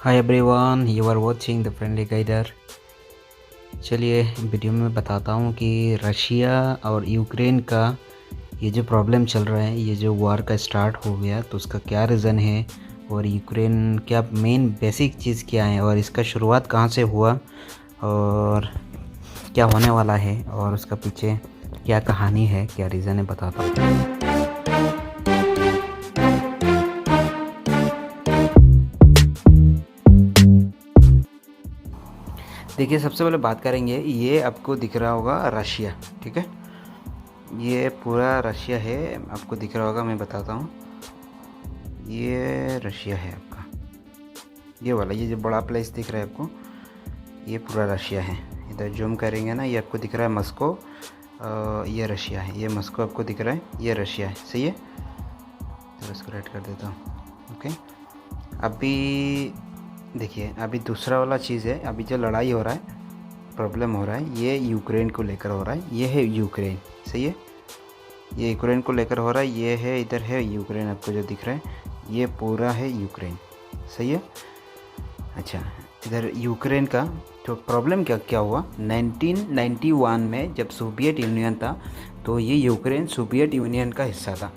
Hi everyone, you are watching the friendly guider. चलिए video में बताता हूँ कि रशिया और यूक्रेन का ये जो प्रॉब्लम चल रहा है, ये जो वार का स्टार्ट हो गया, तो उसका क्या रीज़न है और यूक्रेन क्या मेन बेसिक चीज़ क्या है और इसका शुरुआत कहाँ से हुआ और क्या होने वाला है और उसका पीछे क्या कहानी है, क्या रीज़न है, बताता हूँ। देखिए, सबसे पहले बात करेंगे, ये आपको दिख रहा होगा रशिया, ठीक है। ये पूरा रशिया है, आपको दिख रहा होगा, मैं बताता हूँ। ये रशिया है आपका, ये वाला, ये जो बड़ा प्लेस दिख रहा है आपको, ये पूरा रशिया है। इधर जूम करेंगे ना, ये आपको दिख रहा है मॉस्को, ये रशिया है। ये मॉस्को आपको दिख रहा है, ये रशिया है, सही है। तो इसको रेड कर देता हूँ। ओके, अभी देखिए, अभी दूसरा वाला चीज़ है, अभी जो लड़ाई हो रहा है, प्रॉब्लम हो रहा है, ये यूक्रेन को लेकर हो रहा है। ये है यूक्रेन, सही है। ये यूक्रेन को लेकर हो रहा है, ये है, इधर है यूक्रेन, आपको जो दिख रहा है ये पूरा है यूक्रेन, सही है। अच्छा, इधर यूक्रेन का तो प्रॉब्लम क्या क्या हुआ, 1991 में जब सोवियत यूनियन था, तो ये यूक्रेन सोवियत यूनियन का हिस्सा था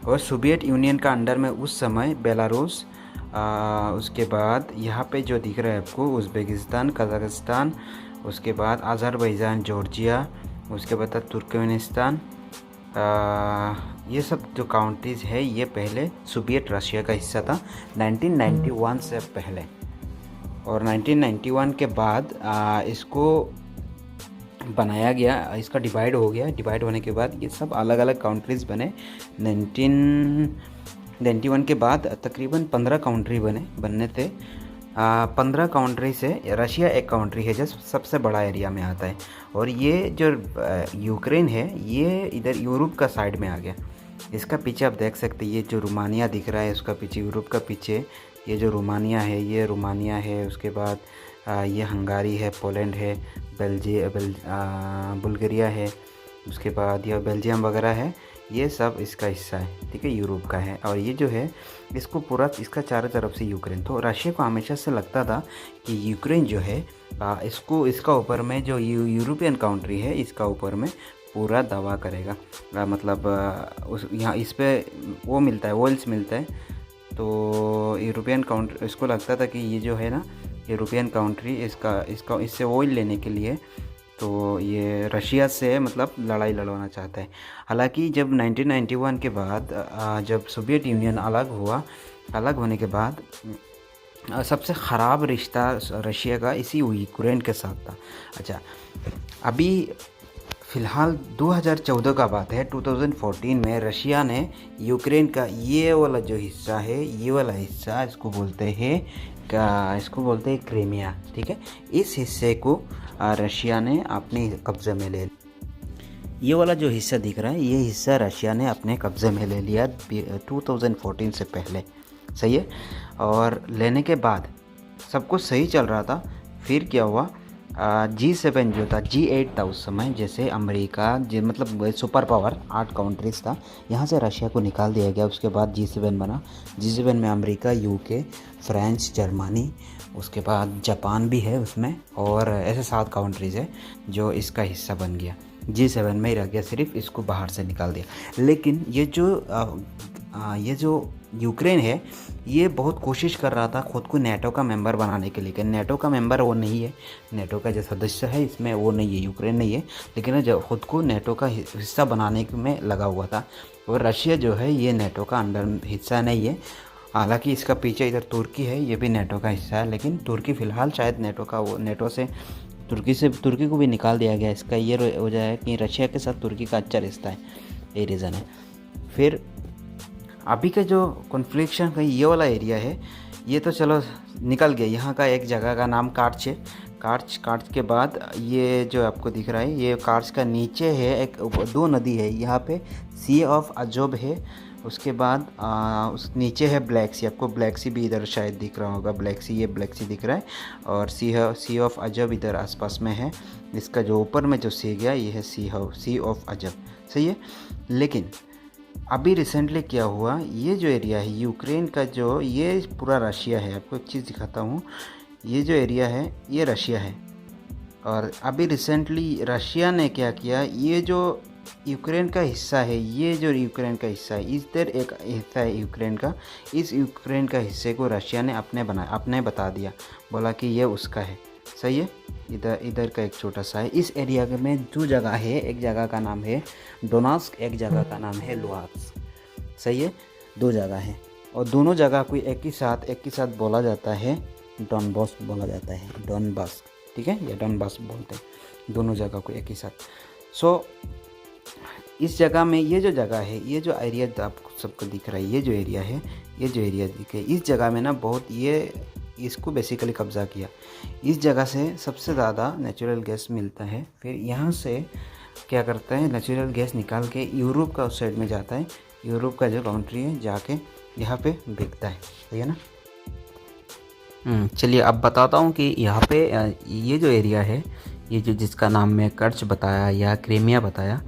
और सोवियत यूनियन का अंडर में उस समय बेलारूस, उसके बाद यहाँ पे जो दिख रहा है आपको उज़्बेकिस्तान, कज़ाकिस्तान, उसके बाद अज़रबैजान, जॉर्जिया, उसके बाद तुर्कमेनिस्तान, ये सब जो कंट्रीज़ है, ये पहले सोवियत रशिया का हिस्सा था 1991 से पहले। और 1991 के बाद इसको बनाया गया, इसका डिवाइड हो गया। डिवाइड होने के बाद ये सब अलग अलग कंट्रीज़ बने। 1991 के बाद तकरीबन 15 कंट्री बनने थे। 15 कंट्री से रशिया एक कंट्री है जो सबसे बड़ा एरिया में आता है। और ये जो यूक्रेन है, ये इधर यूरोप का साइड में आ गया। इसका पीछे आप देख सकते हैं, ये जो रोमानिया दिख रहा है, उसका पीछे, यूरोप का पीछे ये जो रोमानिया है, ये रोमानिया है। उसके बाद ये हंगारी है, पोलैंड है, बुल्गारिया है, उसके बाद यह बेल्जियम वगैरह है। ये सब इसका हिस्सा है, ठीक है, यूरोप का है। और ये जो है, इसको पूरा, इसका चारों तरफ से यूक्रेन। तो रशिया को हमेशा से लगता था कि यूक्रेन जो है, इसका ऊपर में जो यूरोपियन कंट्री है, इसका ऊपर में पूरा दावा करेगा। मतलब उस यहाँ इस पर वो मिलता है, ऑयल्स मिलता है। तो यूरोपियन कंट्री, इसको लगता था कि ये जो है ना, यूरोपियन कंट्री इससे ऑयल लेने के लिए, तो ये रशिया से मतलब लड़ाई लड़वाना चाहता है। हालांकि जब 1991 के बाद जब सोवियत यूनियन अलग होने के बाद सबसे ख़राब रिश्ता रशिया का इसी यूक्रेन के साथ था। अच्छा, अभी फ़िलहाल 2014 का बात है, 2014 में रशिया ने यूक्रेन का ये वाला जो हिस्सा है, ये वाला हिस्सा, इसको बोलते हैं क्रीमिया, ठीक है। इस हिस्से को रशिया ने अपने कब्ज़े में ले लिया। ये वाला जो हिस्सा दिख रहा है, ये हिस्सा रशिया ने अपने कब्ज़े में ले लिया 2014 से पहले, सही है। और लेने के बाद सब कुछ सही चल रहा था। फिर क्या हुआ, G7 जो था, G8 था उस समय, जैसे अमेरिका, मतलब सुपर पावर 8 कंट्रीज़ था, यहाँ से रशिया को निकाल दिया गया। उसके बाद G7 बना। G7 में अमेरिका, यूके, फ्रांस, जर्मनी, उसके बाद जापान भी है उसमें, और ऐसे 7 कंट्रीज़ है जो इसका हिस्सा बन गया। G7 में ही रह गया, सिर्फ इसको बाहर से निकाल दिया। लेकिन ये जो यूक्रेन है, ये बहुत कोशिश कर रहा था खुद को नेटो का मेंबर बनाने के लिए। नेटो का मेंबर वो नहीं है, नेटो का जो सदस्य है इसमें वो नहीं है, यूक्रेन नहीं है, लेकिन जो खुद को नेटो का हिस्सा बनाने में लगा हुआ था। और रशिया जो है, ये नेटो का अंडर हिस्सा नहीं है। हालांकि इसका पीछे इधर तुर्की है, ये भी नेटो का हिस्सा है, लेकिन तुर्की फ़िलहाल शायद नेटो से तुर्की को भी निकाल दिया गया। इसका ये वजह है कि रशिया के साथ तुर्की का अच्छा रिश्ता है, ये रीज़न है। फिर अभी का जो कॉन्फ्लिक्शन का ये वाला एरिया है, ये तो चलो निकल गया। यहाँ का एक जगह का नाम कार्च है। कार्च के बाद ये जो आपको दिख रहा है, ये कार्च का नीचे है एक 2 नदी है यहाँ पे, सी ऑफ अजोब है। उसके बाद उस नीचे है ब्लैक सी, आपको ब्लैक सी भी इधर शायद दिख रहा होगा, ब्लैक सी, ये ब्लैक सी दिख रहा है। और सी ऑफ अजब इधर आसपास में है। इसका जो ऊपर में जो सी गया, ये है सी ऑफ अजब, सही है। लेकिन अभी रिसेंटली क्या हुआ, ये जो एरिया है यूक्रेन का, जो ये पूरा रशिया है। आपको एक चीज़ दिखाता हूँ, ये जो एरिया है ये रशिया है। और अभी रिसेंटली रशिया ने क्या किया, ये जो यूक्रेन का हिस्सा है, ये जो यूक्रेन का हिस्सा है, इधर एक हिस्सा है यूक्रेन का, इस यूक्रेन का हिस्से को रशिया ने अपने बता दिया, बोला कि ये उसका है। सही है। इधर का एक छोटा सा है। इस एरिया में दो जगह है, एक जगह का नाम है डोनेट्स्क, एक जगह का नाम है लुहांस्क। सही है, दो जगह है और दोनों जगह को एक ही साथ बोला जाता है, डॉनबास बोला जाता है, डॉनबास, ठीक है, या डॉनबास बोलते हैं दोनों जगह को एक ही साथ। सो इस जगह में ये जो जगह है, ये जो एरिया आपको सबको दिख रहा है, ये जो एरिया है, ये जो एरिया दिख रहा है, इस जगह में ना बहुत ये इसको बेसिकली कब्ज़ा किया। इस जगह से सबसे ज़्यादा नेचुरल गैस मिलता है। फिर यहाँ से क्या करता है, नेचुरल गैस निकाल के यूरोप का उस साइड में जाता है, यूरोप का जो कंट्री है जाके यहाँ पे बिकता है। सही है ना। चलिए अब बताता हूँ कि यहाँ पे ये जो एरिया है, ये जो जिसका नाम मैं कर्च बताया या क्रीमिया बताया,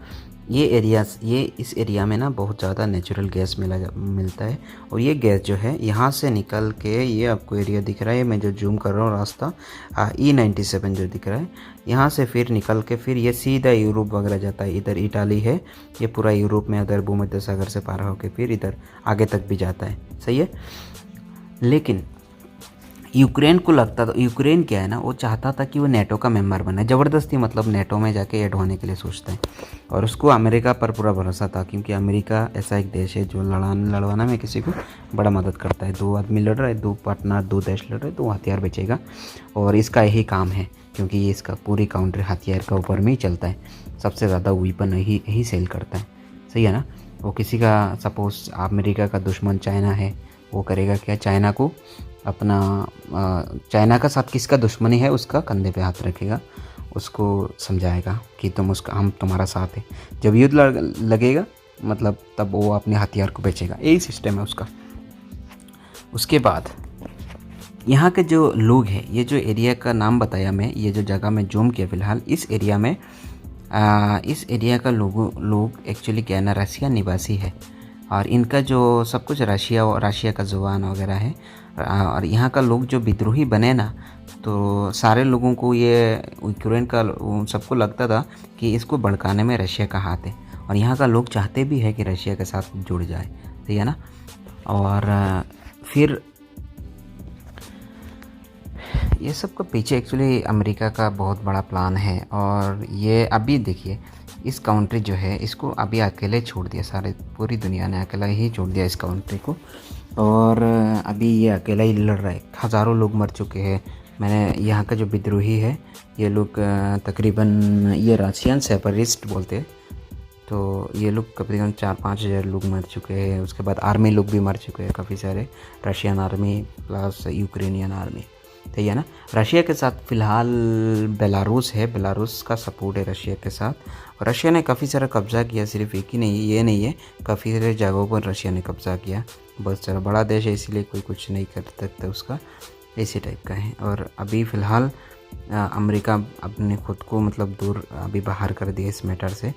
इस एरिया में ना बहुत ज़्यादा नेचुरल गैस मिलता है। और ये गैस जो है यहाँ से निकल के, ये आपको एरिया दिख रहा है, मैं जो जूम कर रहा हूँ रास्ता, E97 जो दिख रहा है, यहाँ से फिर निकल के फिर ये सीधा यूरोप वगैरह जाता है। इधर इटाली है, ये पूरा यूरोप में उधर भूमध्य सागर से पार होकर फिर इधर आगे तक भी जाता है। सही है। लेकिन यूक्रेन को लगता था, यूक्रेन क्या है ना, वो चाहता था कि वो नेटो का मेंबर बने, ज़बरदस्ती, मतलब नेटो में जाके ऐड होने के लिए सोचता है। और उसको अमेरिका पर पूरा भरोसा था, क्योंकि अमेरिका ऐसा एक देश है जो लड़वाना में किसी को बड़ा मदद करता है। दो आदमी लड़ रहा है, दो पार्टनर, दो देश लड़ रहे हैं, तो वो हथियार बेचेगा और इसका यही काम है, क्योंकि ये इसका पूरी काउंट्री हथियार का ऊपर में ही चलता है। सबसे ज़्यादा वेपन यही सेल करता है। सही है ना। वो किसी का, सपोज अमेरिका का दुश्मन चाइना है, वो करेगा क्या, चाइना को अपना, चाइना का साथ किसका दुश्मनी है उसका कंधे पे हाथ रखेगा, उसको समझाएगा कि हम तुम्हारा साथ है। जब युद्ध लगेगा मतलब तब वो अपने हथियार को बेचेगा। यही सिस्टम है उसका। उसके बाद यहाँ के जो लोग हैं, ये जो एरिया का नाम बताया मैं, ये जो जगह में जूम किया फ़िलहाल, इस एरिया में इस एरिया का लोग एक्चुअली क्या है ना, रशिया निवासी है। और इनका जो सब कुछ रशिया का ज़ुबान वगैरह है। और यहाँ का लोग जो विद्रोही बने ना, तो सारे लोगों को ये यूक्रेन का सबको लगता था कि इसको भड़काने में रशिया का हाथ है। और यहाँ का लोग चाहते भी है कि रशिया के साथ जुड़ जाए। सही है ना। और फिर ये सब का पीछे एक्चुअली अमेरिका का बहुत बड़ा प्लान है। और ये अभी देखिए, इस कंट्री जो है इसको अभी अकेले छोड़ दिया, पूरी दुनिया ने अकेला ही छोड़ दिया इस कंट्री को। और अभी ये अकेला ही लड़ रहा है। हज़ारों लोग मर चुके हैं। मैंने यहाँ का जो विद्रोही है, ये लोग तकरीबन, ये रशियन सेपरेटिस्ट बोलते हैं, तो ये लोग तकरीबन 4-5 हज़ार लोग मर चुके हैं। उसके बाद आर्मी लोग भी मर चुके हैं काफ़ी सारे, Russian army plus Ukrainian army. सही है ना। रशिया के साथ फ़िलहाल बेलारूस है, बेलारूस का सपोर्ट है रशिया के साथ। और रशिया ने काफ़ी सारा कब्ज़ा किया, सिर्फ एक ही नहीं, ये नहीं है, काफ़ी सारे जगहों पर रशिया ने कब्ज़ा किया। बहुत सारा बड़ा देश है, इसलिए कोई कुछ नहीं कर सकता उसका, इसी टाइप का है। और अभी फ़िलहाल अमेरिका अपने खुद को मतलब दूर अभी बाहर कर दिया इस मैटर से।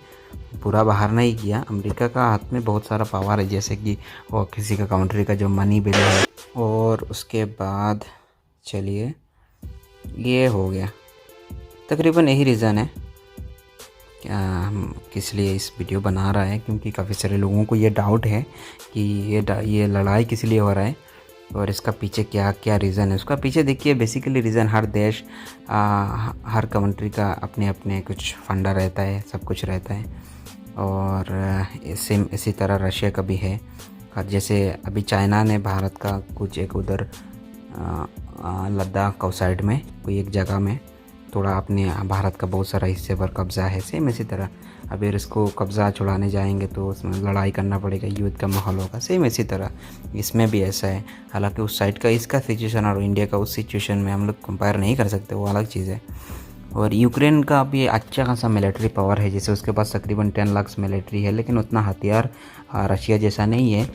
पूरा बाहर नहीं किया, अमेरिका का हाथ में बहुत सारा पावर है, जैसे कि वो किसी का कंट्री का जो मनी बिल है। और उसके बाद चलिए, ये हो गया, तकरीबन यही रीज़न है क्या हम किस लिए इस वीडियो बना रहा है, क्योंकि काफ़ी सारे लोगों को ये डाउट है कि ये लड़ाई किस लिए हो रहा है और इसका पीछे क्या क्या रीज़न है। उसका पीछे देखिए, बेसिकली रीज़न, हर देश हर कंट्री का अपने अपने कुछ फंडा रहता है, सब कुछ रहता है। और इसी तरह रशिया का भी है। और जैसे अभी चाइना ने भारत का कुछ एक उधर लद्दाख का साइड में कोई एक जगह में थोड़ा अपने भारत का बहुत सारा हिस्से पर कब्ज़ा है। सेम इसी तरह अभी इसको कब्ज़ा छुड़ाने जाएंगे तो उसमें लड़ाई करना पड़ेगा, युद्ध का माहौल होगा। सेम इसी तरह इसमें भी ऐसा है। हालांकि उस साइड का इसका सिचुएशन और इंडिया का उस सिचुएशन में हम लोग कंपेयर नहीं कर सकते, वो अलग चीज़ है। और यूक्रेन का भी अच्छा खासा मिलिट्री पावर है, जैसे उसके पास तकरीबन 10 लाख मिलिट्री है, लेकिन उतना हथियार रशिया जैसा नहीं है।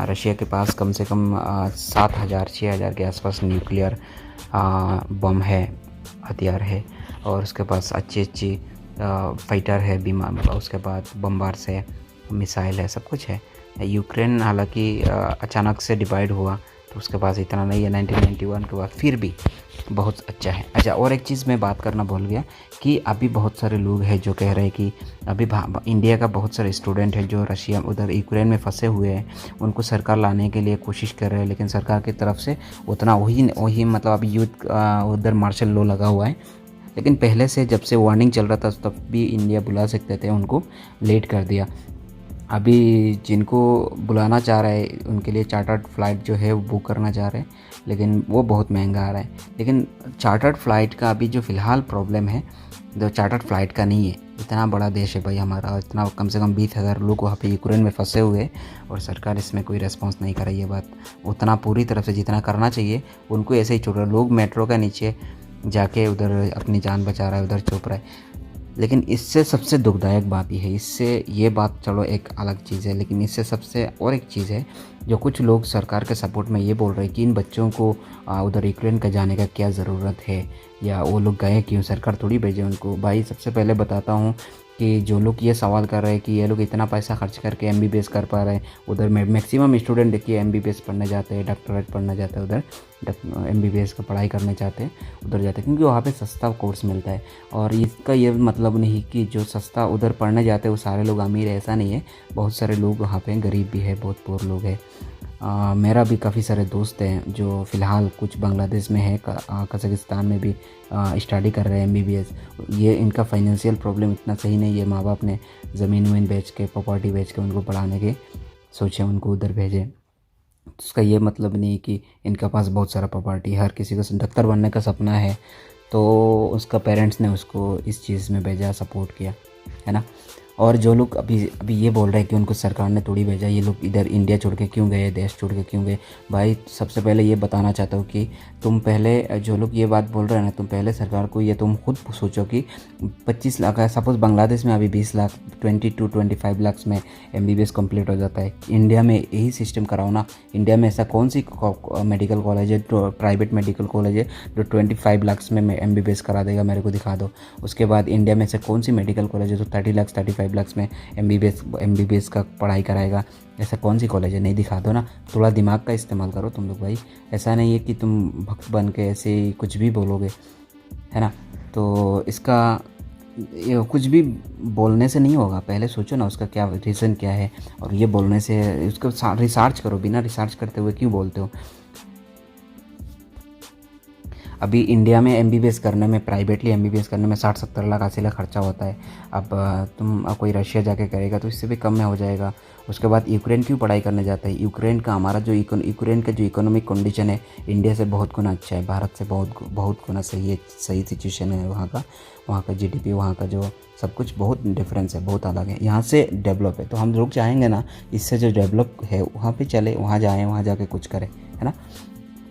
रशिया के पास कम से कम 7,000-6,000 के आसपास न्यूक्लियर बम है, हथियार है। और उसके पास अच्छी फाइटर है, उसके बाद बम्बार्स है, मिसाइल है, सब कुछ है। यूक्रेन हालांकि अचानक से डिवाइड हुआ तो उसके पास इतना नहीं है 1991 के बाद, फिर भी बहुत अच्छा है। अच्छा, और एक चीज़ मैं बात करना भूल गया कि अभी बहुत सारे लोग हैं जो कह रहे हैं कि अभी इंडिया का बहुत सारे स्टूडेंट हैं जो रशिया उधर यूक्रेन में फंसे हुए हैं, उनको सरकार लाने के लिए कोशिश कर रहे हैं, लेकिन सरकार की तरफ से उतना वही मतलब अभी यूथ उधर मार्शल लॉ लगा हुआ है। लेकिन पहले से जब से वार्निंग चल रहा था तब भी इंडिया बुला सकते थे, उनको लेट कर दिया। अभी जिनको बुलाना चाह रहे हैं उनके लिए चार्टर्ड फ़्लाइट जो है वो बुक करना चाह रहे हैं, लेकिन वो बहुत महंगा आ रहा है। लेकिन चार्टर्ड फ़्लाइट का अभी जो फ़िलहाल प्रॉब्लम है, जो चार्टर्ड फ़्लाइट का नहीं है। इतना बड़ा देश है भाई हमारा, इतना कम से कम 20,000 लोग वहाँ पे यूक्रेन में फंसे हुए हैं और सरकार इसमें कोई रिस्पॉन्स नहीं कर रही है। बात उतना पूरी तरफ से जितना करना चाहिए उनको ऐसे ही छोड़ रहे। लोग मेट्रो का नीचे जाके उधर अपनी जान बचा रहा है, उधर छुप रहा है। लेकिन इससे सबसे दुखदायक बात ये है, इससे ये बात चलो एक अलग चीज़ है, लेकिन इससे सबसे और एक चीज़ है जो कुछ लोग सरकार के सपोर्ट में ये बोल रहे हैं कि इन बच्चों को उधर यूक्रेन का जाने का क्या ज़रूरत है, या वो लोग गए क्यों, सरकार थोड़ी भेजे उनको। भाई सबसे पहले बताता हूँ कि जो लोग ये सवाल कर रहे हैं कि ये लोग इतना पैसा खर्च करके MBBS कर पा रहे हैं, उधर मैक्सिमम स्टूडेंट देखिए MBBS पढ़ने जाते हैं, डॉक्टरेट पढ़ने जाते हैं, उधर MBBS का पढ़ाई करने चाहते हैं, उधर जाते हैं क्योंकि वहाँ पे सस्ता कोर्स मिलता है। और इसका ये मतलब नहीं कि जो सस्ता उधर पढ़ने जाते हैं वो सारे लोग अमीर है, ऐसा नहीं है। बहुत सारे लोग वहाँ पे गरीब भी है, बहुत पुअर लोग हैं। मेरा भी काफ़ी सारे दोस्त हैं जो फ़िलहाल कुछ बांग्लादेश में है, कज़ाकिस्तान में भी स्टडी कर रहे हैं MBBS। ये इनका फाइनेंशियल प्रॉब्लम इतना सही नहीं है, माँ बाप ने ज़मीन वमीन बेच के, प्रॉपर्टी बेच के उनको पढ़ाने के सोचे, उनको उधर भेजे। तो उसका ये मतलब नहीं कि इनके पास बहुत सारा प्रॉपर्टी, हर किसी को डॉक्टर बनने का सपना है तो उसका पेरेंट्स ने उसको इस चीज़ में भेजा, सपोर्ट किया, है ना। और जो लोग अभी ये बोल रहे हैं कि उनको सरकार ने थोड़ी भेजा, ये लोग इधर इंडिया छोड़ के क्यों गए, देश छोड़ के क्यों गए, भाई सबसे पहले ये बताना चाहता हूँ कि तुम पहले, जो लोग ये बात बोल रहे हैं ना, तुम पहले सरकार को ये तुम खुद सोचो कि 25 लाख है, सपोज़ बांग्लादेश में अभी 20 लाख 20 to 25 लाख में MBBS कंप्लीट हो जाता है। इंडिया में यही सिस्टम कराओ ना। इंडिया में ऐसा कौन सी मेडिकल कॉलेज है, प्राइवेट मेडिकल कॉलेज है जो 25 लाख में MBBS करा देगा, मेरे को दिखा दो। उसके बाद इंडिया में ऐसे कौन सी मेडिकल कॉलेज है जो 30 लाख 35 लाख में MBBS का पढ़ाई कराएगा, ऐसा कौन सी कॉलेज है, नहीं दिखा दो ना। थोड़ा दिमाग का इस्तेमाल करो तुम लोग भाई, ऐसा नहीं है कि तुम भक्त बन के ऐसे कुछ भी बोलोगे, है ना। तो इसका ये कुछ भी बोलने से नहीं होगा, पहले सोचो ना उसका क्या रीज़न क्या है, और ये बोलने से उसको रिसर्च करो। बिना रिसर्च करते हुए क्यों बोलते हो। अभी इंडिया में MBBS करने में, प्राइवेटली MBBS करने में 60-70 लाख 80 लाख खर्चा होता है। अब तुम कोई रशिया जाके करेगा तो इससे भी कम में हो जाएगा। उसके बाद यूक्रेन क्यों पढ़ाई करने जाता है। यूक्रेन का हमारा जो यूक्रेन का जो इकोनॉमिक कंडीशन है इंडिया से बहुत गुना अच्छा है, भारत से बहुत गुना सही है, सही सिचुएशन है वहाँ का GDP, वहाँ का जो सब कुछ बहुत डिफरेंस है, बहुत अलग है। यहाँ से डेवलप है, तो हम लोग चाहेंगे ना इससे जो डेवलप है वहाँ पे चले, वहाँ जाएँ, वहाँ जाके कुछ करें, है ना।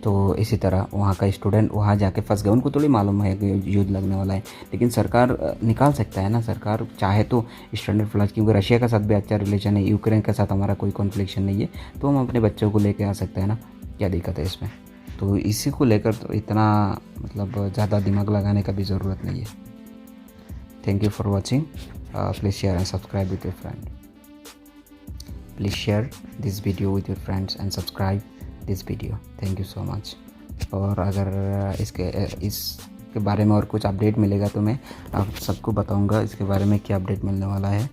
तो इसी तरह वहाँ का स्टूडेंट वहाँ जाके फंस गए, उनको थोड़ी मालूम है कि युद्ध लगने वाला है, लेकिन सरकार निकाल सकता है ना। सरकार चाहे तो स्टैंडर्ड फ्लाइट, क्योंकि रशिया के साथ भी अच्छा रिलेशन है, यूक्रेन के साथ हमारा कोई कॉन्फ्लिक्शन नहीं है, तो हम अपने बच्चों को लेके आ सकते हैं ना, क्या दिक्कत है इसमें। तो इसी को लेकर तो इतना मतलब ज़्यादा दिमाग लगाने का भी ज़रूरत नहीं है। Thank you for watching. Please share and subscribe with your friend. Please share this video with your friends and subscribe this video. Thank you so much. और अगर इसके बारे में और कुछ अपडेट मिलेगा तो मैं आप सबको बताऊंगा इसके बारे में क्या अपडेट मिलने वाला है।